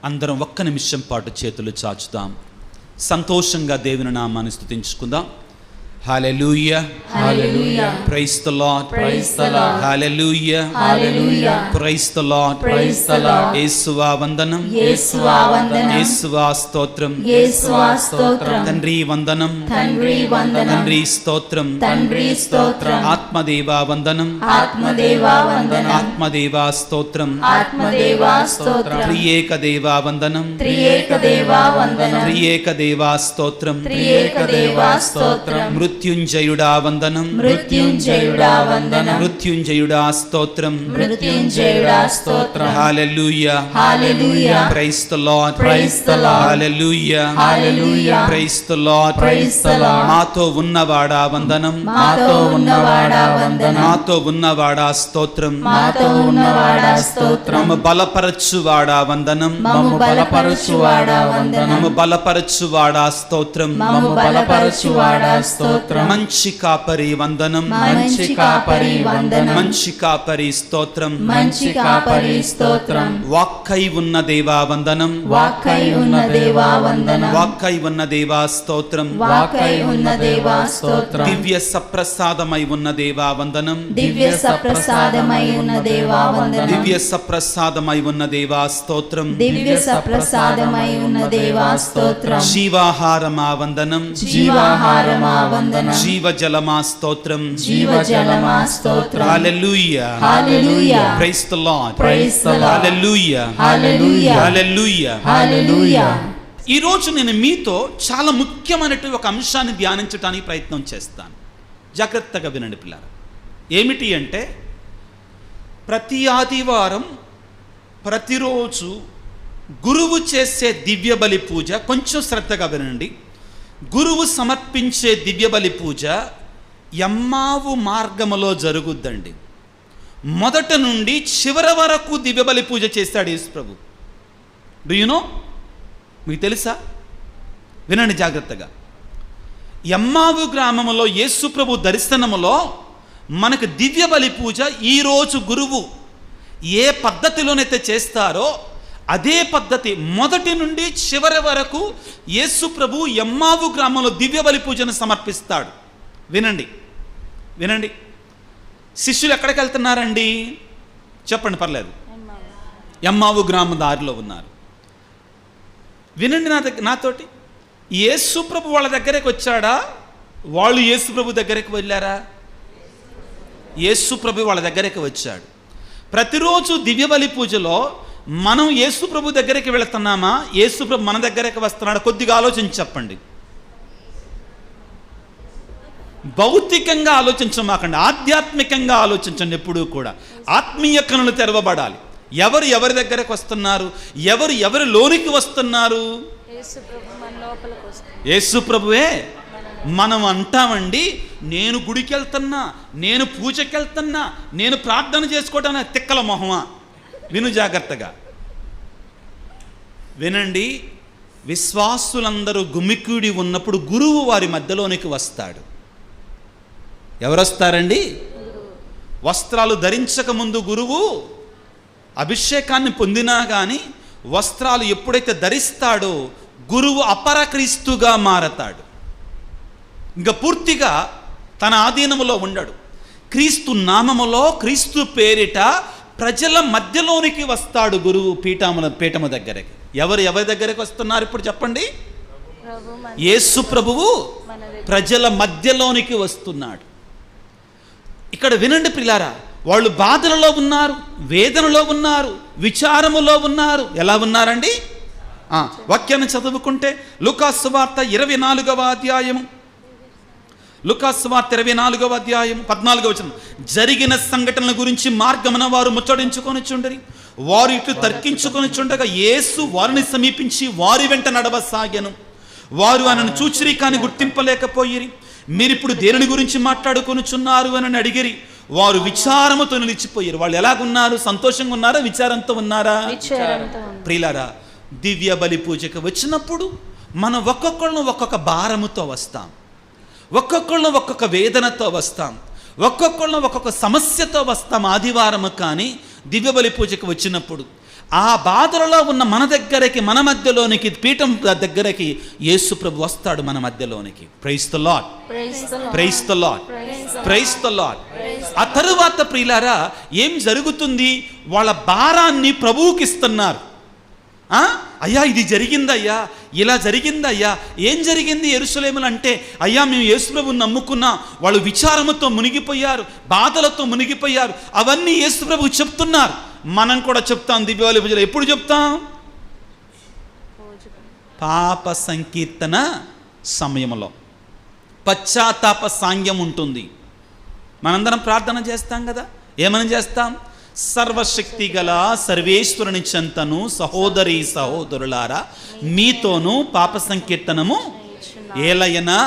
అందరం ఒక్క నిమిషం పాటు చేతులు చాచుదాం. సంతోషంగా దేవుని నామాన్ని స్తుతించుకుందాం. హల్లెలూయా, హల్లెలూయా, praise the Lord, praise the Lord, హల్లెలూయా, హల్లెలూయా, praise the Lord, praise the Lord. యేసువా వందనం, యేసువా వందనం, యేసువా స్తోత్రం, యేసువా స్తోత్రం. తండ్రి వందనం, తండ్రి వందనం, తండ్రి స్తోత్రం, తండ్రి స్తోత్రం. ఆత్మదేవా వందనం, ఆత్మదేవా వందనం, ఆత్మదేవా స్తోత్రం, ఆత్మదేవా స్తోత్రం. త్రియేక దేవా వందనం, త్రియేక దేవా వందనం, త్రియేక దేవా స్తోత్రం, త్రియేక దేవా స్తోత్రం. మృత్యుంజయుడా వందనం, మృత్యుంజయుడా వందనం, మృత్యుంజయుడా స్తోత్రం, మృత్యుంజయుడా స్తోత్రం. హల్లెలూయా, హల్లెలూయా, praise the Lord, praise the Lord. హల్లెలూయా, హల్లెలూయా, praise the Lord, praise the Lord. మాతో ఉన్నవాడా వందనం, మాతో ఉన్నవాడా వందనం, మాతో ఉన్నవాడా స్తోత్రం, మాతో ఉన్నవాడా స్తోత్రం. మమ్మ బలపరచువాడా వందనం, మమ్ము బలపరచువాడా వందనం, మమ్మ బలపరచువాడా స్తోత్రం, మమ్ము బలపరచువాడా స్తోత్రం. మంచి కాపరి వందనం, మంచి కాపరి వందనం, మంచి కాపరి స్తోత్రం, మంచి కాపరి స్తోత్రం. వాక్కై ఉన్న దేవా వందనం, వాక్కై ఉన్న దేవా వందనం, వాక్కై ఉన్న దేవా స్తోత్రం, వాక్కై ఉన్న దేవా స్తోత్రం. దివ్య సప్రసాదమై ఉన్న దేవా వందనం, దివ్య సప్రసాదమై ఉన్న దేవా వందనం, దివ్య సప్రసాదమై ఉన్న దేవా స్తోత్రం, దివ్య సప్రసాదమై ఉన్న దేవా స్తోత్రం. జీవాహారమా వందనం, జీవాహారమా వందనం, జీవజలమా స్తోత్రం, జీవజలమా స్తోత్రం. హల్లెలూయా, హల్లెలూయా, praise the Lord, praise the Lord. హల్లెలూయా, హల్లెలూయా, హల్లెలూయా. హల్లెలూయా. ఈరోజు నేను మీతో చాలా ముఖ్యమైనటువంటి ఒక అంశాన్ని ధ్యానించడానికి ప్రయత్నం చేస్తాను. జాగ్రత్తగా వినండి పిల్లలు. ఏమిటి అంటే, ప్రతి ఆదివారం ప్రతిరోజు గురువు చేసే దివ్య బలి పూజ, కొంచెం శ్రద్ధగా వినండి. గురువు సమర్పించే దివ్య బలి పూజ ఎమ్మావు మార్గములో జరుగుద్దండి. మొదట నుండి చివరి వరకు దివ్య బలి పూజ చేస్తాడు యేసు ప్రభు. Do you know? మీకు తెలుసా? వినండి జాగ్రత్తగా. ఎమ్మావు గ్రామములో యేసు ప్రభు దర్శనములో మనకు దివ్య బలి పూజ ఈరోజు గురువు ఏ పద్ధతిలోనైతే చేస్తారో అదే పద్ధతి మొదటి నుండి చివరి వరకు యేసు ప్రభు ఎమ్మావు గ్రామంలో దివ్య బలి పూజను సమర్పిస్తాడు. వినండి వినండి. శిష్యులు ఎక్కడికి వెళ్తున్నారండి? చెప్పండి, పర్లేదు. ఎమ్మావు గ్రామ దారిలో ఉన్నారు. వినండి నాతోటి. యేసు ప్రభు వాళ్ళ దగ్గరికి వచ్చాడా? వాళ్ళు యేసు ప్రభు దగ్గరికి వెళ్ళారా? యేసు ప్రభు వాళ్ళ దగ్గరికి వచ్చాడు. ప్రతిరోజు దివ్య బలి పూజలో మనం యేసు ప్రభు దగ్గరికి వెళుతున్నామా? యేసు ప్రభు మన దగ్గరికి వస్తున్నాడు? కొద్దిగా ఆలోచించి చెప్పండి. భౌతికంగా ఆలోచించమాకండి, ఆధ్యాత్మికంగా ఆలోచించండి. ఎప్పుడూ కూడా ఆత్మీయ కనులు తెరవబడాలి. ఎవరు ఎవరి దగ్గరకు వస్తున్నారు? ఎవరు ఎవరి లోనికి వస్తున్నారు? యేసు ప్రభువే. మనం అంటామండి, నేను గుడికి వెళ్తున్నా, నేను పూజకి వెళ్తున్నా, నేను ప్రార్థన చేసుకోవడానికి తిక్కల మొహమా. విను జాగ్రత్తగా వినండి. విశ్వాసులందరూ గుమికూడి ఉన్నప్పుడు గురువు వారి మధ్యలోనికి వస్తాడు. ఎవరొస్తారండి? వస్త్రాలు ధరించక ముందు గురువు అభిషేకాన్ని పొందినా కానీ వస్త్రాలు ఎప్పుడైతే ధరిస్తాడో గురువు అపరక్రీస్తుగా మారతాడు. ఇంకా పూర్తిగా తన ఆధీనములో ఉండడు. క్రీస్తు నామములో, క్రీస్తు పేరిట ప్రజల మధ్యలోనికి వస్తాడు గురువు పీఠము దగ్గరికి. ఎవరి దగ్గరికి వస్తున్నారు ఇప్పుడు చెప్పండి? యేసు ప్రభువు ప్రజల మధ్యలోనికి వస్తున్నాడు. ఇక్కడ వినండి ప్రియులారా, వాళ్ళు బాధలలో ఉన్నారు, వేదనలో ఉన్నారు, విచారములో ఉన్నారు. ఎలా ఉన్నారండి? వాక్యాన్ని చదువుకుంటే లూకాసు సువార్త 24వ అధ్యాయము, లూకాసు సువార్త 24వ అధ్యాయము 14వ వచనం. జరిగిన సంఘటనల గురించి మార్గమున వారు ముచ్చడించుకొనిచుండరి. వారు ఇట్లు తర్కించుకొనిచుండగా యేసు వారిని సమీపించి వారి వెంట నడవసాగెను. వారు ఆయనను చూచిరి కానీ గుర్తింపలేకపోయిరి. మీరిప్పుడు దేనిని గురించి మాట్లాడుకొనుచున్నారు అని అడిగిరి. వారు విచారముతో నిలిచిపోయారు. వాళ్ళు ఎలాగున్నారు? సంతోషంగా ఉన్నారా? విచారంతో ఉన్నారా? ప్రియులారా, దివ్య బలి పూజకు వచ్చినప్పుడు మనం ఒక్కొక్కళ్ళను ఒక్కొక్క భారముతో వస్తాం, ఒక్కొక్కళ్ళను ఒక్కొక్క వేదనతో వస్తాం, ఒక్కొక్కళ్ళను ఒక్కొక్క సమస్యతో వస్తాం ఆదివారము. కానీ దివ్య బలి పూజకు వచ్చినప్పుడు ఆ బాధలలో ఉన్న మన దగ్గరికి, మన మధ్యలోనికి, పీఠం దగ్గరికి యేసు ప్రభు వస్తాడు మన మధ్యలోనికి. Praise the Lord, praise the Lord, praise the Lord. ఆ తరువాత ప్రియులారా ఏం జరుగుతుంది? వాళ్ళ భారాన్ని ప్రభువుకి ఇస్తున్నారు. అయ్యా ఇది జరిగిందయ్యా, ఇలా జరిగిందయ్యా. ఏం జరిగింది యెరూషలేములో అంటే, అయ్యా మేము యేసు ప్రభువుని నమ్ముకున్నాం. వాళ్ళు విచారముతో మునిగిపోయారు, బాధలతో మునిగిపోయారు. అవన్నీ యేసు ప్రభువు చెప్తున్నారు. మనం కూడా చెప్తాం దివ్యబలి పూజలో. ఎప్పుడు చెప్తాం? పాప సంకీర్తన సమయంలో పశ్చాత్తాప సాంగ్యం ఉంటుంది. మనందరం ప్రార్థన చేస్తాం కదా. ఏమని చేస్తాం? సర్వశక్తి గల సర్వేశ్వరుని చెంతను సహోదరి సహోదరులారా మీతోనూ పాప సంకీర్తనము ఏలయనా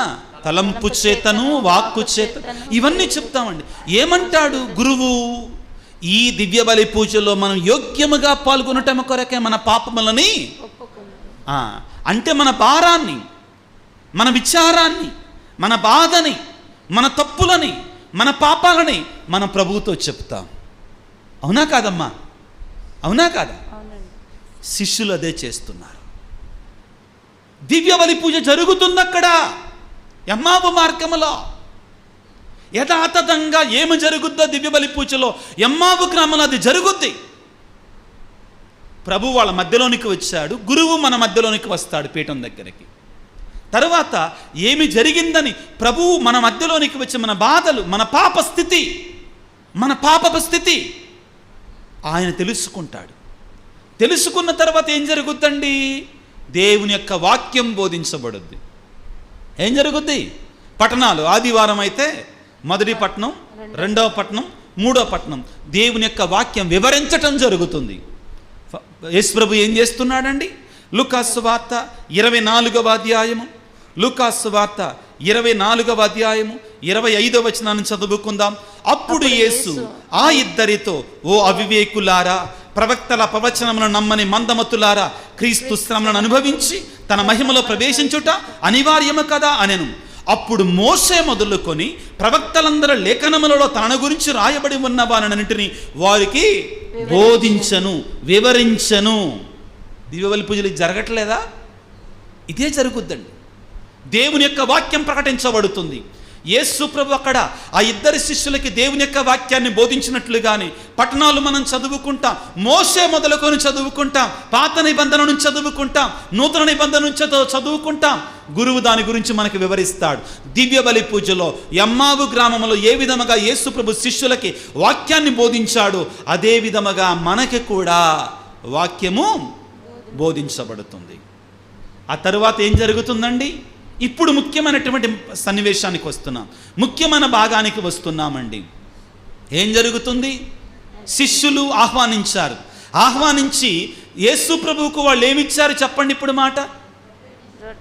తలంపు చేతను వాక్కు చేత, ఇవన్నీ చెప్తామండి. ఏమంటాడు గురువు? ఈ దివ్య బలి పూజలో మనం యోగ్యముగా పాల్గొనటం కొరకే మన పాపములని, అంటే మన భారాన్ని, మన విచారాన్ని, మన బాధని, మన తప్పులని, మన పాపాలని మన ప్రభువుతో చెప్తాం. అవునా కాదమ్మా? అవునా కాదా? శిష్యులు అదే చేస్తున్నారు. దివ్య బలి పూజ జరుగుతుంది అక్కడ ఎమ్మావు మార్గములో. యథాతథంగా ఏమి జరుగుద్దో దివ్య బలి పూజలో ఎమ్మావు గ్రామంలో అది జరుగుద్ది. ప్రభు వాళ్ళ మధ్యలోనికి వచ్చాడు, గురువు మన మధ్యలోనికి వస్తాడు పీఠం దగ్గరికి. తర్వాత ఏమి జరిగిందని ప్రభువు మన మధ్యలోనికి వచ్చి మన బాధలు, మన పాపపు స్థితి ఆయన తెలుసుకుంటాడు. తెలుసుకున్న తర్వాత ఏం జరుగుద్దండి? దేవుని యొక్క వాక్యం బోధించబడుద్ది. ఏం జరుగుద్ది? పట్టణాలు, ఆదివారం అయితే మొదటి పట్టణం, రెండవ పట్టణం, మూడవ పట్టణం దేవుని యొక్క వాక్యం వివరించటం జరుగుతుంది. యేసు ప్రభు ఏం చేస్తున్నాడండి? లూకాసు వార్త 24వ అధ్యాయము, లూకాసు వార్త 24వ అధ్యాయము 25వ వచనాన్ని చదువుకుందాం. అప్పుడు యేసు ఆ ఇద్దరితో, ఓ అవివేకులారా, ప్రవక్తల ప్రవచనములను నమ్మని మందమతులారా, క్రీస్తు శ్రమలను అనుభవించి తన మహిమలో ప్రవేశించుట అనివార్యము కదా అనెను. అప్పుడు మోషే మొదలుకొని ప్రవక్తలందరూ లేఖనములలో తన గురించి రాయబడి ఉన్న వారినన్నింటినీ వారికి బోధించను, వివరించను. దివ్యబలి పూజలు జరగట్లేదా? ఇదే జరుగుద్దండి. దేవుని యొక్క వాక్యం ప్రకటించబడుతుంది. యేసు ప్రభు అక్కడ ఆ ఇద్దరి శిష్యులకి దేవుని యొక్క వాక్యాన్ని బోధించినట్లుగానే పట్టణాలు మనం చదువుకుంటాం. మోషే మొదలుకొని చదువుకుంటాం, పాత నిబంధన నుంచి చదువుకుంటాం, నూతన నిబంధన నుంచి చదువుకుంటాం. గురువు దాని గురించి మనకు వివరిస్తాడు. దివ్య బలి పూజలో ఎమ్మావు గ్రామంలో ఏ విధముగా యేసు ప్రభు శిష్యులకి వాక్యాన్ని బోధించాడు, అదే విధముగా మనకి కూడా వాక్యము బోధించబడుతుంది. ఆ తరువాత ఏం జరుగుతుందండి? ఇప్పుడు ముఖ్యమైనటువంటి సన్నివేశానికి వస్తున్నాం, ముఖ్యమైన భాగానికి వస్తున్నామండి. ఏం జరుగుతుంది? శిష్యులు ఆహ్వానించారు. ఆహ్వానించి యేసు ప్రభువుకు వాళ్ళు ఏమిచ్చారు చెప్పండి ఇప్పుడు మాట?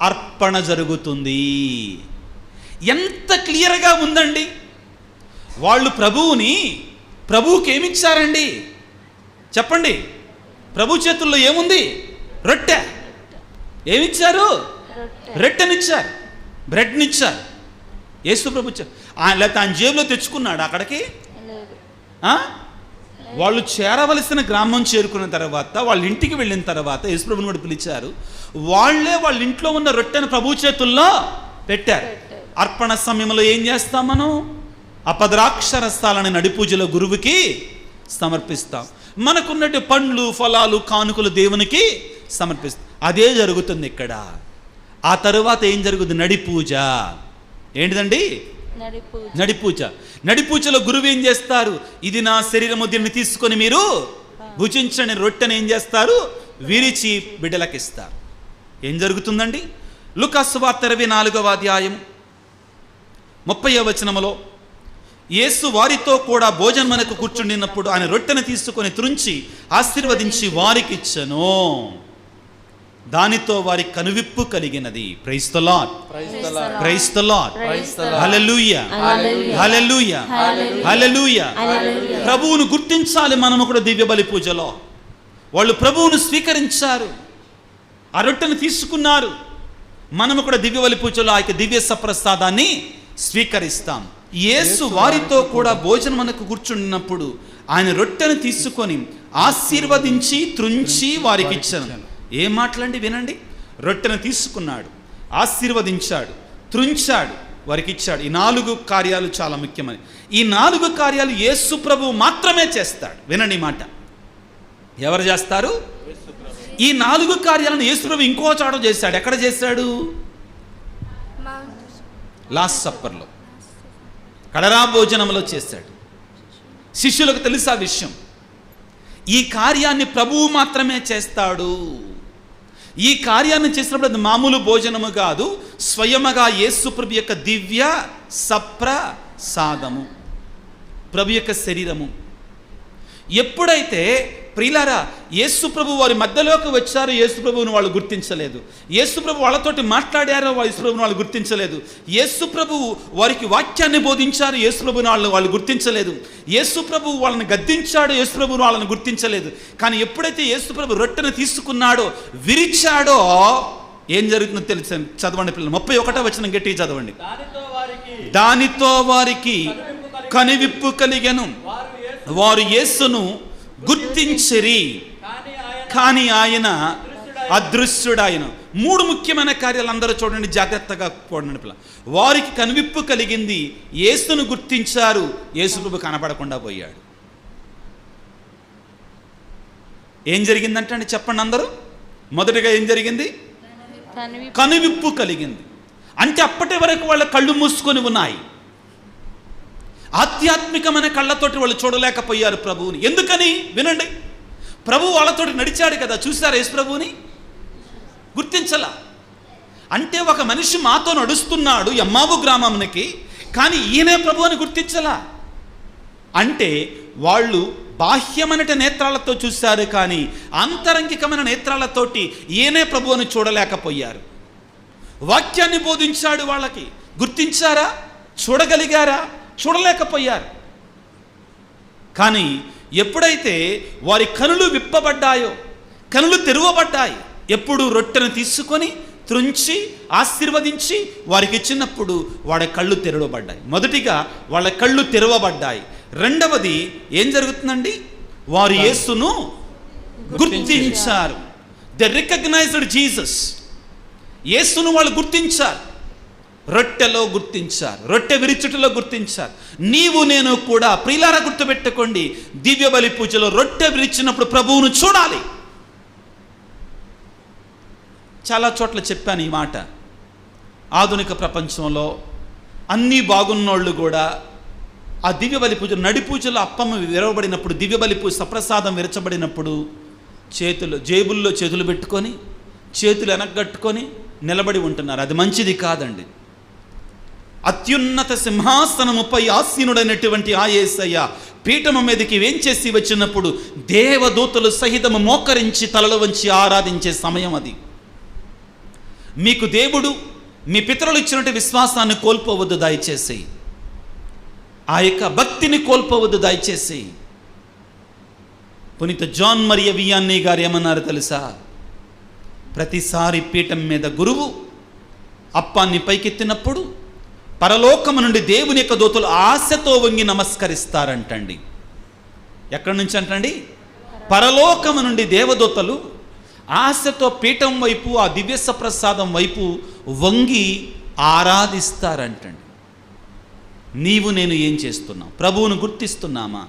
అర్పణ జరుగుతుంది. ఎంత క్లియర్గా ఉందండి. వాళ్ళు ప్రభువుకి ఏమిచ్చారండి చెప్పండి? ప్రభు చేతుల్లో ఏముంది? రొట్టె. ఏమిచ్చారు? రొట్టెనిచ్చారు, బ్రెడ్నిచ్చారు. యేసు ప్రభు లేకపోతే ఆయన జేబులో తెచ్చుకున్నాడు అక్కడికి? వాళ్ళు చేరవలసిన గ్రామం చేరుకున్న తర్వాత, వాళ్ళ ఇంటికి వెళ్ళిన తర్వాత యేసు ప్రభుని కూడా పిలిచారు. వాళ్ళే వాళ్ళ ఇంట్లో ఉన్న రొట్టెను ప్రభు చేతుల్లో పెట్టారు. అర్పణ సమయంలో ఏం చేస్తాం మనం? అపద్రాక్షరసాలని నడిపూజలో గురువుకి సమర్పిస్తాం. మనకున్నట్టు పండ్లు, ఫలాలు, కానుకలు దేవునికి సమర్పిస్తాం. అదే జరుగుతుంది ఇక్కడ. ఆ తరువాత ఏం జరుగుతుంది? నడిపూజ. ఏంటిదండి? నడిపూజ. నడిపూజలో గురువు ఏం చేస్తారు? ఇది నా శరీరము, దీన్ని తీసుకొని మీరు భుజించని రొట్టెను ఏం చేస్తారు? విరిచి బిడ్డలకు ఇస్తారు. ఏం జరుగుతుందండి? లూకాసు వార్త 24వ అధ్యాయం 30వ వచనములో, యేసు వారితో కూడా భోజనమునకు కూర్చుండినప్పుడు ఆయన రొట్టెను తీసుకొని త్రుంచి ఆశీర్వదించి వారికి ఇచ్చెను. దానితో వారి కనువిప్పు కలిగినది. Praise the Lord, praise the Lord, హల్లెలూయా, హల్లెలూయా, హల్లెలూయా. ప్రభువును గుర్తించాలి మనము కూడా దివ్య బలి పూజలో. వాళ్ళు ప్రభువును స్వీకరించారు, ఆ రొట్టెను తీసుకున్నారు. మనము కూడా దివ్య బలి పూజలో ఆ యొక్క దివ్య సప్రసాదాన్ని స్వీకరిస్తాం. యేసు వారితో కూడా భోజనమునకు కూర్చున్నప్పుడు ఆయన రొట్టెను తీసుకొని ఆశీర్వదించి త్రుంచి వారికి ఇచ్చాను. ఏం మాటలండి వినండి. రొట్టెను తీసుకున్నాడు, ఆశీర్వదించాడు, త్రుంచాడు, వారికి ఇచ్చాడు. ఈ 4 కార్యాలు చాలా ముఖ్యమని. ఈ 4 కార్యాలు యేసు ప్రభువు మాత్రమే చేస్తాడు. వినండి మాట. ఎవరు చేస్తారు? ఈ 4 కార్యాలను యేసు ప్రభు ఇంకో చోట చేశాడు. ఎక్కడ చేశాడు? లాస్ట్ సప్పర్లో, కడరా భోజనంలో చేశాడు. శిష్యులకు తెలుసు ఆ విషయం. ఈ కార్యాన్ని ప్రభువు మాత్రమే చేస్తాడు. ఈ కార్యాన్ని చేసినప్పుడు అది మామూలు భోజనము కాదు, స్వయముగా యేసు ప్రభు యొక్క దివ్య సప్రసాదము, ప్రభు యొక్క శరీరము. ఎప్పుడైతే ప్రియులారా యేసు ప్రభు వారి మధ్యలోకి వచ్చారో యేసు ప్రభువును వాళ్ళు గుర్తించలేదు. యేసు ప్రభు వాళ్ళతోటి మాట్లాడారో యేసు ప్రభువును వాళ్ళు గుర్తించలేదు. యేసు ప్రభువు వారికి వాక్యాన్ని బోధించారు, యేసు ప్రభువును వాళ్ళు గుర్తించలేదు. యేసు ప్రభువు వాళ్ళని గద్దించాడు, యేసు ప్రభువును వాళ్ళని గుర్తించలేదు. కానీ ఎప్పుడైతే యేసు ప్రభు రొట్టెను తీసుకున్నాడో, విరిచాడో, ఏం జరుగుతుందో తెలుసు. చదవండి పిల్లలు, 31వ వచనం గట్టిగా చదవండి. దానితో వారికి కనువిప్పు కలిగెను, వారు యేసును గుర్తించిరి, కానీ ఆయన అదృశ్యుడాయన. 3 ముఖ్యమైన కార్యాలు అందరూ చూడండి, జాగ్రత్తగా చూడండి పిల్ల. వారికి కనువిప్పు కలిగింది, యేసును గుర్తించారు, యేసు ప్రభు కనపడకుండా పోయాడు. ఏం జరిగిందంటే చెప్పండి అందరూ. మొదటిగా ఏం జరిగింది? కనువిప్పు కలిగింది. అంటే అప్పటి వరకు వాళ్ళ కళ్ళు మూసుకొని ఉన్నాయి. ఆధ్యాత్మికమైన కళ్ళతోటి వాళ్ళు చూడలేకపోయారు ప్రభువుని. ఎందుకని? వినండి. ప్రభు వాళ్ళతోటి నడిచాడు కదా, చూశారు యేసు ప్రభువుని? గుర్తించలా. అంటే ఒక మనిషి మాతో నడుస్తున్నాడు ఎమ్మావు గ్రామానికి, కానీ ఈయనే ప్రభు అని గుర్తించలా. అంటే వాళ్ళు బాహ్యమైన నేత్రాలతో చూశారు, కానీ ఆంతరంగికమైన నేత్రాలతోటి ఈయనే ప్రభు అని చూడలేకపోయారు. వాక్యాన్ని బోధించాడు వాళ్ళకి, గుర్తించారా? చూడగలిగారా? చూడలేకపోయారు. కానీ ఎప్పుడైతే వారి కనులు విప్పబడ్డాయో, కనులు తెరవబడ్డాయి, ఎప్పుడు రొట్టెను తీసుకొని త్రుంచి ఆశీర్వదించి వారికి ఇచ్చినప్పుడు వాళ్ళ కళ్ళు తెరవబడ్డాయి. మొదటిగా వాళ్ళ కళ్ళు తెరవబడ్డాయి. రెండవది ఏం జరుగుతుందండి? వారు యేసును గుర్తించారు. They recognised Jesus. యేసును వాళ్ళు గుర్తించారు. రొట్టెలో గుర్తించారు, రొట్టె విరిచుటలో గుర్తించారు. నీవు నేను కూడా ప్రియులారా గుర్తుపెట్టుకోండి, దివ్య బలి పూజలో రొట్టె విరిచినప్పుడు ప్రభువును చూడాలి. చాలా చోట్ల చెప్పాను ఈ మాట. ఆధునిక ప్రపంచంలో అన్నీ బాగున్నోళ్ళు కూడా ఆ దివ్య బలి పూజ, నడి పూజలో అప్పమ్మ విరవబడినప్పుడు, దివ్య బలి పూజ సప్రసాదం విరచబడినప్పుడు చేతులు జేబుల్లో చేతులు పెట్టుకొని, చేతులు వెనకగట్టుకొని నిలబడి ఉంటున్నారు. అది మంచిది కాదండి. అత్యున్నత సింహాసనముపై ఆసీనుడైనటువంటి ఆ యేసయ్య పీఠము మీదకి వేంచేసి వచ్చినప్పుడు దేవదూతలు సహితము మోకరించి తలలు వంచి ఆరాధించే సమయం అది. మీకు దేవుడు మీ పితరులు ఇచ్చినట్టు విశ్వాసాన్ని కోల్పోవద్దు దయచేసి. ఆ యొక్క భక్తిని కోల్పోవద్దు దయచేసి. పునీత జాన్ మరియ వియాన్నీ గారు ఏమన్నారు తెలుసా? ప్రతిసారి పీఠం మీద గురువు అప్పాన్ని పైకెత్తినప్పుడు పరలోకము నుండి దేవుని యొక్క దూతలు ఆశతో వంగి నమస్కరిస్తారంటండి. ఎక్కడి నుంచి అంటండి? పరలోకము నుండి దేవదూతలు ఆశతో పీఠం వైపు, ఆ దివ్య సప్రసాదం వైపు వంగి ఆరాధిస్తారంటండి. నీవు నేను ఏం చేస్తున్నాం? ప్రభువును గుర్తిస్తున్నామా?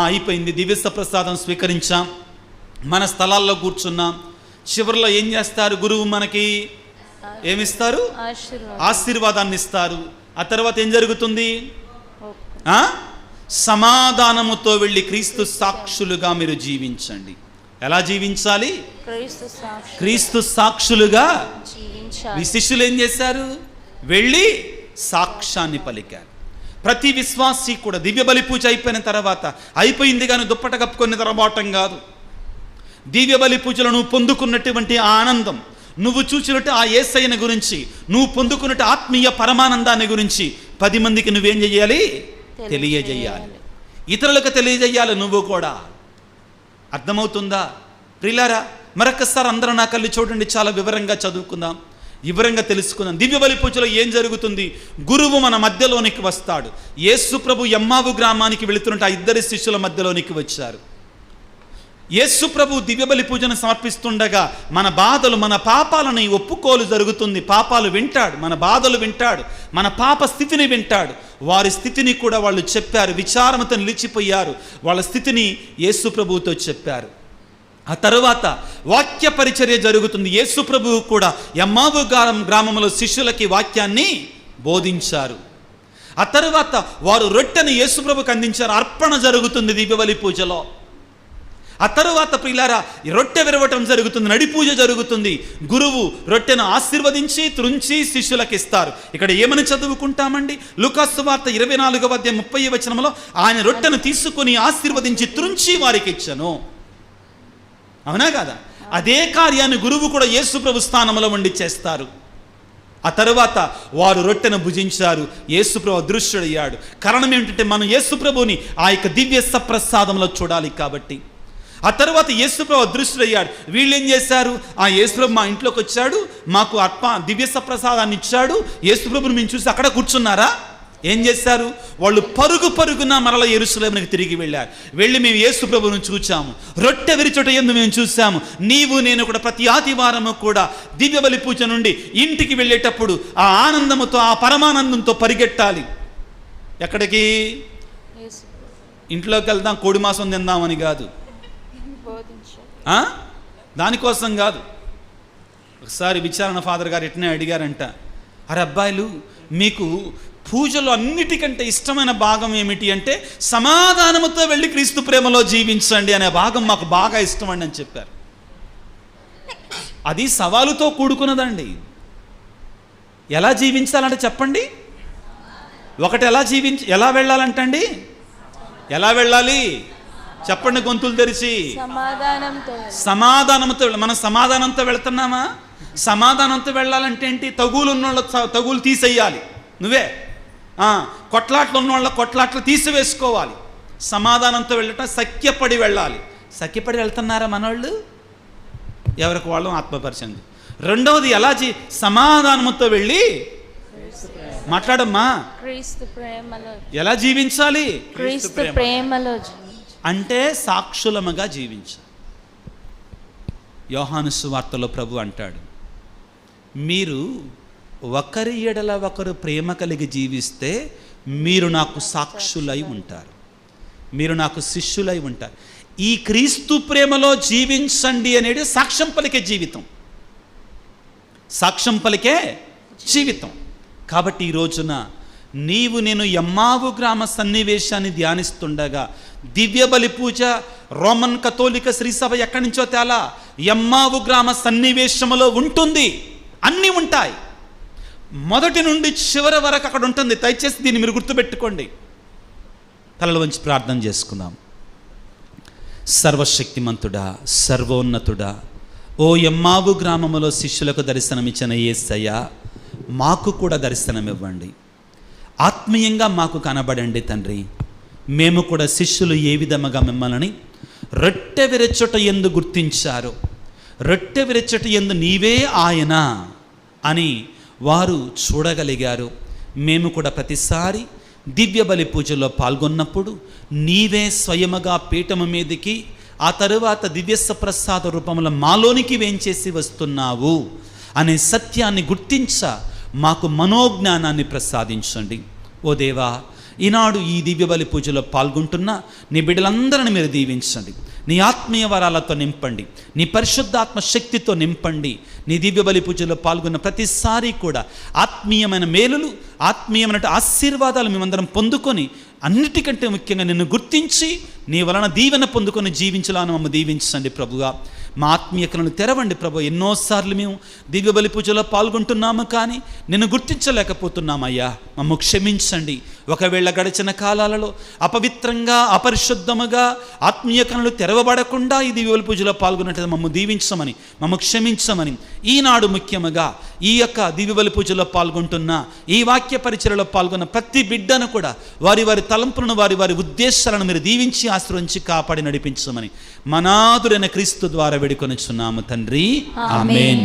అయిపోయింది, దివ్య సప్రసాదం స్వీకరించాం, మన స్థలాల్లో కూర్చున్నాం. చివరిలో ఏం చేస్తారు? గురువు మనకి ఏమిస్తారు? ఆశీర్వాదాన్ని ఇస్తారు. ఆ తర్వాత ఏం జరుగుతుంది? సమాధానముతో వెళ్ళి క్రీస్తు సాక్షులుగా మీరు జీవించండి. ఎలా జీవించాలి? క్రీస్తు సాక్షులుగా. మీ శిష్యులు ఏం చేశారు? వెళ్ళి సాక్ష్యాన్ని పలికారు. ప్రతి విశ్వాసి కూడా దివ్య బలి పూజ అయిపోయిన తర్వాత, అయిపోయింది కానీ దుప్పట కప్పుకొని తరబాటం కాదు. దివ్య బలి పూజలో నువ్వు పొందుకున్నటువంటి ఆనందం, నువ్వు చూసినట్టు ఆ యేసయ్యను గురించి, నువ్వు పొందుకున్నట్టు ఆత్మీయ పరమానందాన్ని గురించి 10 మందికి నువ్వేం చేయాలి? తెలియజేయాలి. ఇతరులకు తెలియజేయాలి నువ్వు కూడా. అర్థమవుతుందా ప్రియులారా? మరొకసారి అందరూ నా కళ్ళు చూడండి, చాలా వివరంగా చదువుకుందాం, వివరంగా తెలుసుకుందాం. దివ్య బలి పూజలో ఏం జరుగుతుంది? గురువు మన మధ్యలోనికి వస్తాడు. యేసు ప్రభు ఎమ్మావు గ్రామానికి వెళుతున్నట్టు ఆ 2 శిష్యుల మధ్యలోనికి వచ్చారు. యేసు ప్రభు దివ్యబలి పూజను సమర్పిస్తుండగా మన బాధలు, మన పాపాలను ఒప్పుకోలు జరుగుతుంది. పాపాలు వింటాడు, మన బాధలు వింటాడు, మన పాప స్థితిని వింటాడు. వారి స్థితిని కూడా వాళ్ళు చెప్పారు, విచారముతో నిలిచిపోయారు. వాళ్ళ స్థితిని యేసు ప్రభువుతో చెప్పారు. ఆ తరువాత వాక్య పరిచర్య జరుగుతుంది. యేసు ప్రభువు కూడా ఎమ్మావు గ్రామంలో శిష్యులకి వాక్యాన్ని బోధించారు. ఆ తరువాత వారు రొట్టెను యేసు ప్రభువుకి అందించారు. అర్పణ జరుగుతుంది దివ్యబలి పూజలో. ఆ తరువాత ప్రియులారా రొట్టె విరవటం జరుగుతుంది, నడి పూజ జరుగుతుంది. గురువు రొట్టెను ఆశీర్వదించి త్రుంచి శిష్యులకు ఇస్తారు. ఇక్కడ ఏమని చదువుకుంటామండి? లూకాసు వార్త 24:30 ఆయన రొట్టెను తీసుకుని ఆశీర్వదించి త్రుంచి వారికి ఇచ్చను. అవునా కదా? అదే కార్యాన్ని గురువు కూడా యేసు ప్రభు స్థానంలో ఉండి చేస్తారు. ఆ తరువాత వారు రొట్టెను భుజించారు. యేసు ప్రభు అదృశ్యుడయ్యాడు. కారణం ఏంటంటే మనం యేసు ప్రభుని ఆ యొక్క దివ్య సప్రసాదంలో చూడాలి కాబట్టి. ఆ తర్వాత యేసు ప్రభు అదృశ్యుడయ్యాడు. వీళ్ళు ఏం చేశారు? ఆ యేసు ప్రభు మా ఇంట్లోకి వచ్చాడు, మాకు దివ్య సప్రసాదాన్ని ఇచ్చాడు. యేసు ప్రభుని మేము చూసి అక్కడ కూర్చున్నారా? ఏం చేశారు? వాళ్ళు పరుగున మరల యెరూషలేమునకు తిరిగి వెళ్ళారు. వెళ్ళి మేము యేసు ప్రభువును చూచాము, రొట్టె విరిచొట యందు మేము చూసాము. నీవు నేను కూడా ప్రతి ఆదివారము కూడా దివ్యబలి పూజ నుండి ఇంటికి వెళ్ళేటప్పుడు ఆ ఆనందముతో, ఆ పరమానందంతో పరిగెట్టాలి. ఎక్కడికి? ఇంట్లోకి వెళ్దాం, కోడి మాంసం తిందామని కాదు, దానికోసం కాదు. ఒకసారి విచారణ ఫాదర్ గారు ఎట్నే అడిగారంట, అరే అబ్బాయిలు, మీకు పూజలో అన్నిటికంటే ఇష్టమైన భాగం ఏమిటి అంటే సమాధానముతో వెళ్ళి క్రీస్తు ప్రేమలో జీవించండి అనే భాగం మాకు బాగా ఇష్టమండి అని చెప్పారు. అది సవాలుతో కూడుకున్నదండి. ఎలా జీవించాలంటే చెప్పండి. ఒకటి ఎలా వెళ్ళాలంటండి? ఎలా వెళ్ళాలి చెప్పండి గొంతులు తెరిచి? సమాధానంతో. మనం సమాధానంతో వెళ్తున్నామా? సమాధానంతో వెళ్ళాలంటే ఏంటి? తగులు ఉన్నోళ్ళ తగులు తీసేయాలి. నువ్వే కొట్లాట్లు ఉన్నోళ్ళ కొట్లాట్లు తీసివేసుకోవాలి. సమాధానంతో వెళ్ళటం, సఖ్యపడి వెళ్ళాలి. సఖ్యపడి వెళ్తున్నారా మనోళ్ళు? ఎవరికి వాళ్ళు ఆత్మపరిచండి. రెండవది ఎలా సమాధానంతో వెళ్ళి మాట్లాడమ్మా. ఎలా జీవించాలి? క్రీస్తు ప్రేమలో అంటే సాక్షులముగా జీవించాలి. యోహాను సువార్తలో ప్రభు అంటాడు, మీరు ఒకరి ఎడల ఒకరు ప్రేమ కలిగి జీవిస్తే మీరు నాకు సాక్షులై ఉంటారు, మీరు నాకు శిష్యులై ఉంటారు. ఈ క్రీస్తు ప్రేమలో జీవించండి అనేది సాక్ష్యం పలికే జీవితం, సాక్ష్యం పలికే జీవితం. కాబట్టి ఈ రోజున నీవు నేను ఎమ్మావు గ్రామ సన్నివేశాన్ని ధ్యానిస్తుండగా దివ్యబలి పూజ రోమన్ కథోలిక శ్రీసభ ఎక్కడి నుంచో తేలా ఎమ్మావు గ్రామ సన్నివేశంలో ఉంటుంది. అన్నీ ఉంటాయి, మొదటి నుండి చివరి వరకు అక్కడ ఉంటుంది. దయచేసి దీన్ని మీరు గుర్తుపెట్టుకోండి. తలలు వంచి ప్రార్థన చేసుకుందాం. సర్వశక్తిమంతుడా, సర్వోన్నతుడా, ఓ ఎమ్మావు గ్రామములో శిష్యులకు దర్శనమిచ్చిన యేసయ్య, మాకు కూడా దర్శనమివ్వండి. ఆత్మీయంగా మాకు కనబడండి తండ్రి. మేము కూడా శిష్యులు ఏ విధముగా మిమ్మల్ని రొట్టె విరచొట యందు గుర్తించారు, రొట్టె విరచొట యందు నీవే ఆయన అని వారు చూడగలిగారు. మేము కూడా ప్రతిసారి దివ్యబలి పూజలో పాల్గొన్నప్పుడు నీవే స్వయముగా పీఠము మీదకి, ఆ తరువాత దివ్యస్వ ప్రసాద రూపంలో మాలోనికి వేంచేసి వస్తున్నావు అనే సత్యాన్ని గుర్తించ మాకు మనోజ్ఞానాన్ని ప్రసాదించండి. ఓ దేవా, ఈనాడు ఈ దివ్యబలి పూజలో పాల్గొంటున్న నీ బిడ్డలందరిని మీరు దీవించండి. నీ ఆత్మీయ వరాలతో నింపండి, నీ పరిశుద్ధాత్మ శక్తితో నింపండి. నీ దివ్యబలి పూజలో పాల్గొన్న ప్రతిసారి కూడా ఆత్మీయమైన మేలులు, ఆత్మీయమైన ఆశీర్వాదాలు మేమందరం పొందుకొని, అన్నిటికంటే ముఖ్యంగా నిన్ను గుర్తించి నీ వలన దీవెన పొందుకొని జీవించాలని మమ్మల్ని దీవించండి ప్రభుగా. మా ఆత్మీయతలను తెరవండి ప్రభు. ఎన్నోసార్లు మేము దివ్యబలి పూజలో పాల్గొంటున్నాము, కానీ నిన్ను గుర్తించలేకపోతున్నామయ్యా. మమ్మ క్షమించండి. ఒకవేళ గడిచిన కాలాలలో అపవిత్రంగా, అపరిశుద్ధముగా, ఆత్మీయ కనులు తెరవబడకుండా ఈ దివ్యబలి పూజలో పాల్గొన్నట్టు మమ్మ దీవించమని, మమ్మ క్షమించమని ఈనాడు ముఖ్యముగా ఈ యొక్క దివ్యబలి పూజలో పాల్గొంటున్న, ఈ వాక్య పరిచయలో పాల్గొన్న ప్రతి బిడ్డను కూడా వారి వారి తలంపులను, వారి వారి ఉద్దేశాలను మీరు దీవించి ఆశ్రయించి కాపాడి నడిపించమని మనాదురైన క్రీస్తు ద్వారా వేడుకొనుచున్నాము తండ్రి. ఆమేన్.